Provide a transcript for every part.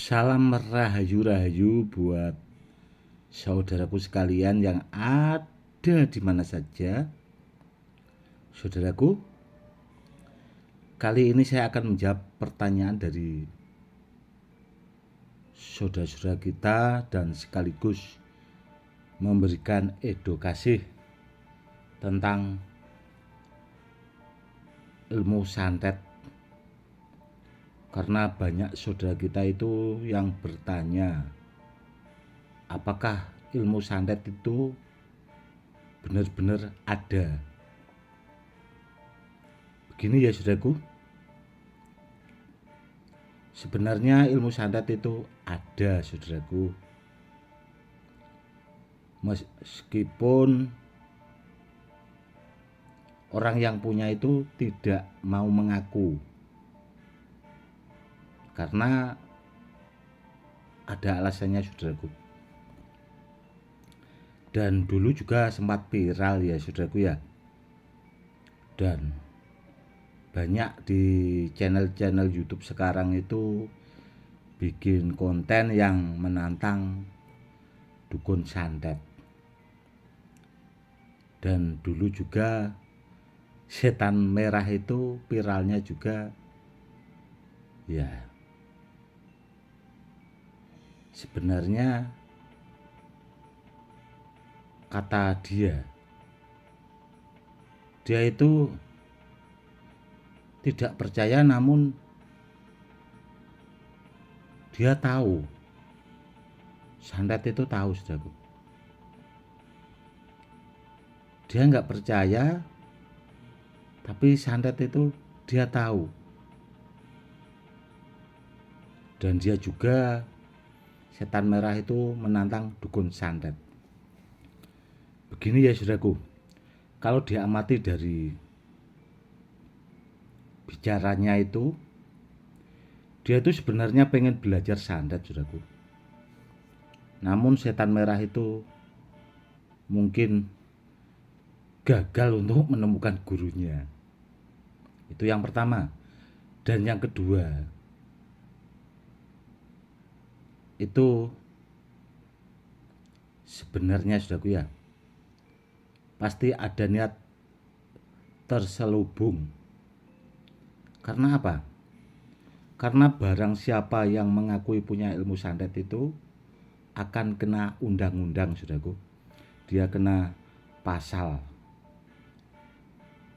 Salam rahayu-rahayu buat saudaraku sekalian yang ada di mana saja. Saudaraku, kali ini saya akan menjawab pertanyaan dari saudara-saudara kita dan sekaligus memberikan edukasi tentang ilmu santet. Karena banyak saudara kita itu yang bertanya, apakah ilmu santet itu benar-benar ada? Begini ya saudaraku, sebenarnya ilmu santet itu ada saudaraku. Meskipun orang yang punya itu tidak mau mengaku, karena ada alasannya saudaraku. Dan dulu juga sempat viral ya saudaraku ya. Dan banyak di channel-channel YouTube sekarang itu bikin konten yang menantang dukun santet. Dan dulu juga setan merah itu viralnya juga ya. Sebenarnya kata dia itu tidak percaya, namun dia tahu santet itu tahu saudaraku. Dia nggak percaya, tapi santet itu dia tahu. Dan dia juga setan merah itu menantang dukun santet. Begini ya saudaraku, kalau diamati dari bicaranya itu, dia itu sebenarnya pengen belajar santet saudaraku. Namun setan merah itu mungkin gagal untuk menemukan gurunya. Itu yang pertama. Dan yang kedua, itu sebenarnya saudaraku ya, pasti ada niat terselubung. Karena apa? Karena barang siapa yang mengakui punya ilmu santet itu akan kena undang-undang saudaraku. Dia kena pasal.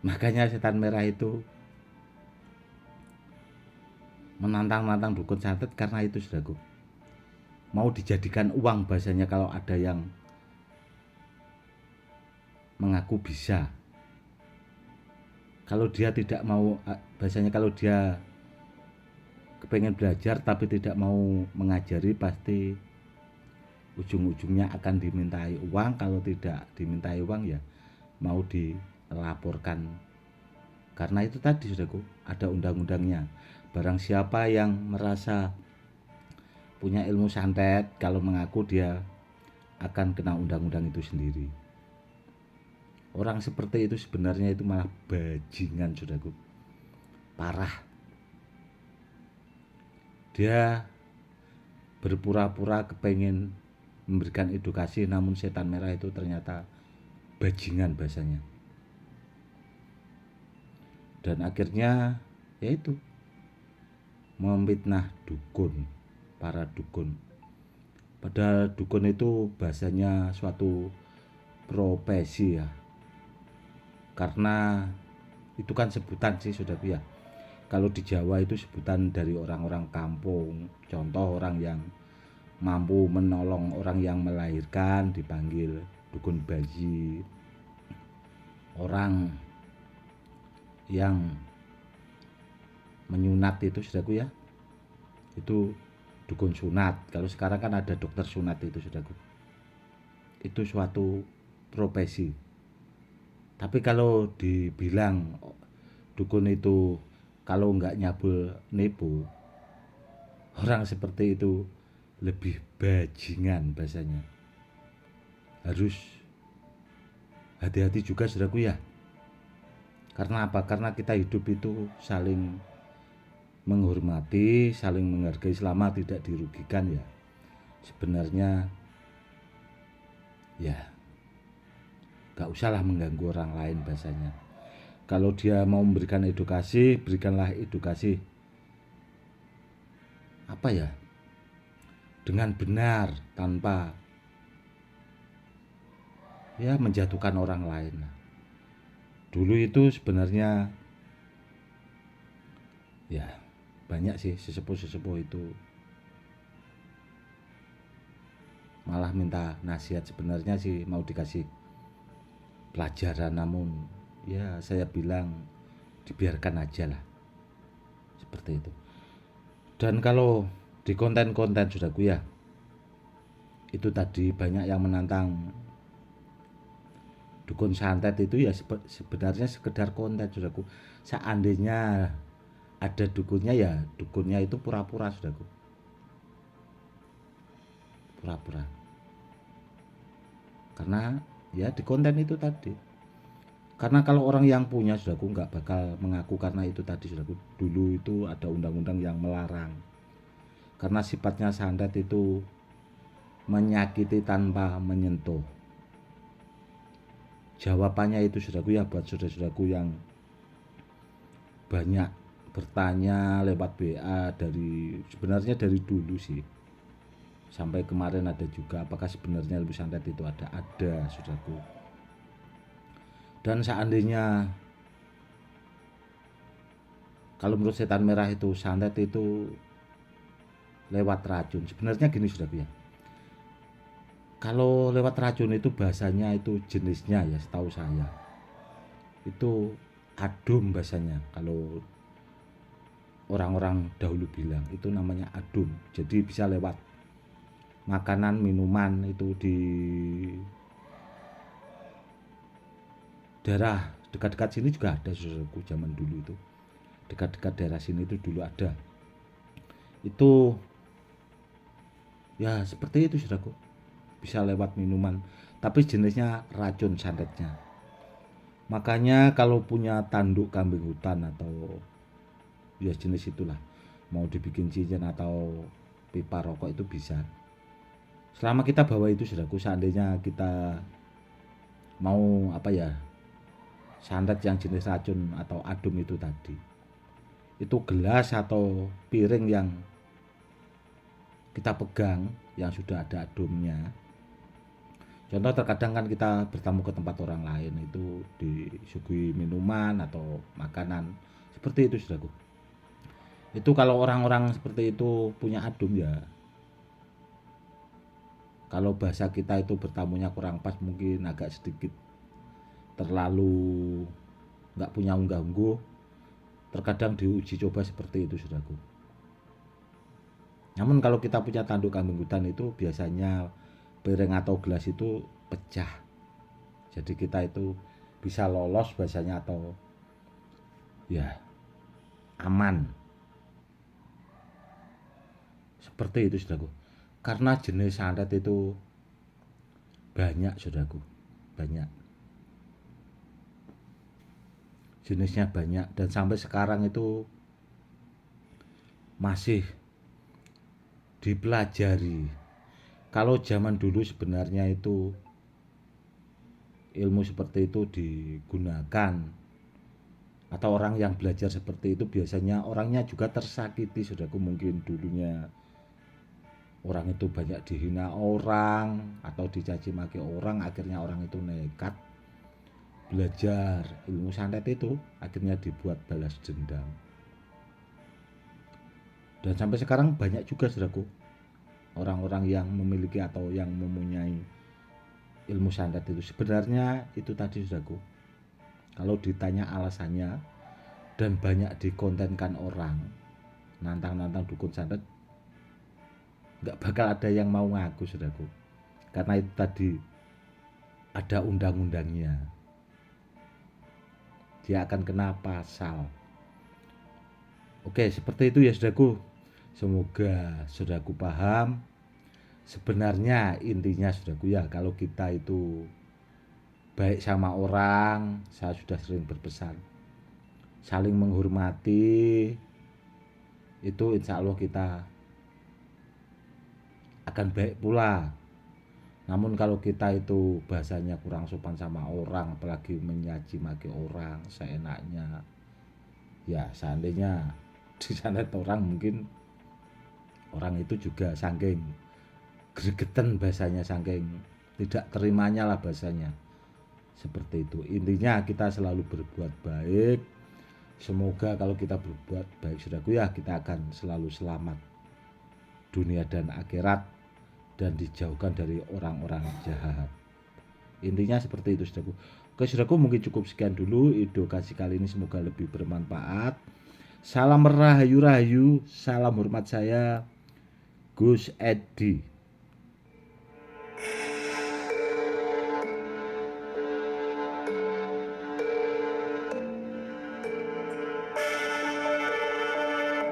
Makanya setan merah itu menantang-nantang dukun santet karena itu saudaraku. Mau dijadikan uang bahasanya kalau ada yang mengaku bisa. Kalau dia tidak mau, bahasanya kalau dia kepengen belajar tapi tidak mau mengajari, pasti ujung-ujungnya akan dimintai uang. Kalau tidak dimintai uang ya mau dilaporkan. Karena itu tadi saudaraku, ada undang-undangnya. Barang siapa yang merasa punya ilmu santet, kalau mengaku dia akan kena undang-undang itu sendiri. Orang seperti itu sebenarnya itu malah bajingan saudaraku. Parah. Dia berpura-pura kepengen memberikan edukasi, namun setan merah itu ternyata bajingan bahasanya. Dan akhirnya yaitu memfitnah dukun, para dukun. Padahal dukun itu bahasanya suatu profesi ya. Karena itu kan sebutan sih saudaraku ya. Kalau di Jawa itu sebutan dari orang-orang kampung. Contoh orang yang mampu menolong orang yang melahirkan dipanggil dukun bayi. Orang yang menyunat itu saudaraku ya, itu dukun sunat. Kalau sekarang kan ada dokter sunat itu saudaraku. Itu suatu profesi. Tapi kalau dibilang dukun itu kalau nggak nyabul nipu, orang seperti itu lebih bajingan bahasanya. Harus hati-hati juga saudaraku ya. Karena apa? Karena kita hidup itu saling menghormati, saling menghargai selama tidak dirugikan ya. Sebenarnya ya gak usahlah mengganggu orang lain bahasanya. Kalau dia mau memberikan edukasi, berikanlah edukasi apa ya, dengan benar tanpa ya menjatuhkan orang lain. Dulu itu sebenarnya ya banyak sih sesepuh-sesepuh itu malah minta nasihat, sebenarnya sih mau dikasih pelajaran, namun ya saya bilang dibiarkan aja lah, seperti itu. Dan kalau di konten-konten Saudaraku ya, itu tadi banyak yang menantang dukun santet itu ya sebenarnya sekedar konten Saudaraku. Seandainya ada dukunnya ya dukunnya itu pura-pura Saudaraku, pura-pura. Karena ya di konten itu tadi, karena kalau orang yang punya Saudaraku nggak bakal mengaku, karena itu tadi Saudaraku, dulu itu ada undang-undang yang melarang. Karena sifatnya santet itu menyakiti tanpa menyentuh. Jawabannya itu Saudaraku ya, buat saudara-saudaraku yang banyak bertanya lewat WA, dari sebenarnya dari dulu sih sampai kemarin ada juga, apakah sebenarnya ilmu santet itu ada Saudaraku. Dan seandainya kalau menurut setan merah itu santet itu lewat racun, sebenarnya gini Saudaraku ya, kalau lewat racun itu bahasanya itu jenisnya ya setahu saya itu adum bahasanya. Kalau orang-orang dahulu bilang itu namanya adum. Jadi bisa lewat makanan, minuman, itu di daerah dekat-dekat sini juga ada Saudaraku. Zaman dulu itu dekat-dekat daerah sini itu dulu ada, itu ya seperti itu Saudaraku, bisa lewat minuman tapi jenisnya racun santetnya. Makanya kalau punya tanduk kambing hutan atau ya jenis itulah, mau dibikin cincin atau pipa rokok itu bisa, selama kita bawa itu Saudaraku. Seandainya kita mau apa ya, santet yang jenis racun atau adum itu tadi, itu gelas atau piring yang kita pegang yang sudah ada adumnya. Contoh terkadang kan kita bertamu ke tempat orang lain itu disuguhi minuman atau makanan seperti itu Saudaraku. Itu kalau orang-orang seperti itu punya adum ya, kalau bahasa kita itu bertamunya kurang pas, mungkin agak sedikit terlalu nggak punya unggah-ungguh, terkadang diuji coba seperti itu Saudaraku. Namun kalau kita punya tanduk kambing hutan itu biasanya piring atau gelas itu pecah, jadi kita itu bisa lolos bahasanya, atau ya aman, seperti itu Saudaraku. Karena jenis santet itu banyak Saudaraku, banyak jenisnya, banyak, dan sampai sekarang itu masih dipelajari. Kalau zaman dulu sebenarnya itu ilmu seperti itu digunakan, atau orang yang belajar seperti itu biasanya orangnya juga tersakiti Saudaraku. Mungkin dulunya orang itu banyak dihina orang atau dicaci maki orang, akhirnya orang itu nekat belajar ilmu santet itu, akhirnya dibuat balas dendam. Dan sampai sekarang banyak juga Saudaraku orang-orang yang memiliki atau yang mempunyai ilmu santet itu. Sebenarnya itu tadi Saudaraku, kalau ditanya alasannya dan banyak dikontenkan orang, nantang-nantang dukun santet, nggak bakal ada yang mau ngaku Saudaraku, karena itu tadi ada undang-undangnya, dia akan kena pasal. Oke, seperti itu ya Saudaraku. Semoga Saudaraku paham. Sebenarnya intinya Saudaraku ya, kalau kita itu baik sama orang, saya sudah sering berpesan, saling menghormati, itu insya Allah kita akan baik pula. Namun kalau kita itu bahasanya kurang sopan sama orang, apalagi menyaji maki orang seenaknya, ya seandainya di sana orang mungkin orang itu juga saking gregetan bahasanya, saking tidak terimanya lah bahasanya. Seperti itu. Intinya kita selalu berbuat baik. Semoga kalau kita berbuat baik saudaraku ya kita akan selalu selamat dunia dan akhirat dan dijauhkan dari orang-orang jahat. Intinya seperti itu saudaraku. Oke saudaraku, mungkin cukup sekian dulu edukasi kali ini, semoga lebih bermanfaat. Salam rahayu-rahayu, salam hormat saya Gus Edi.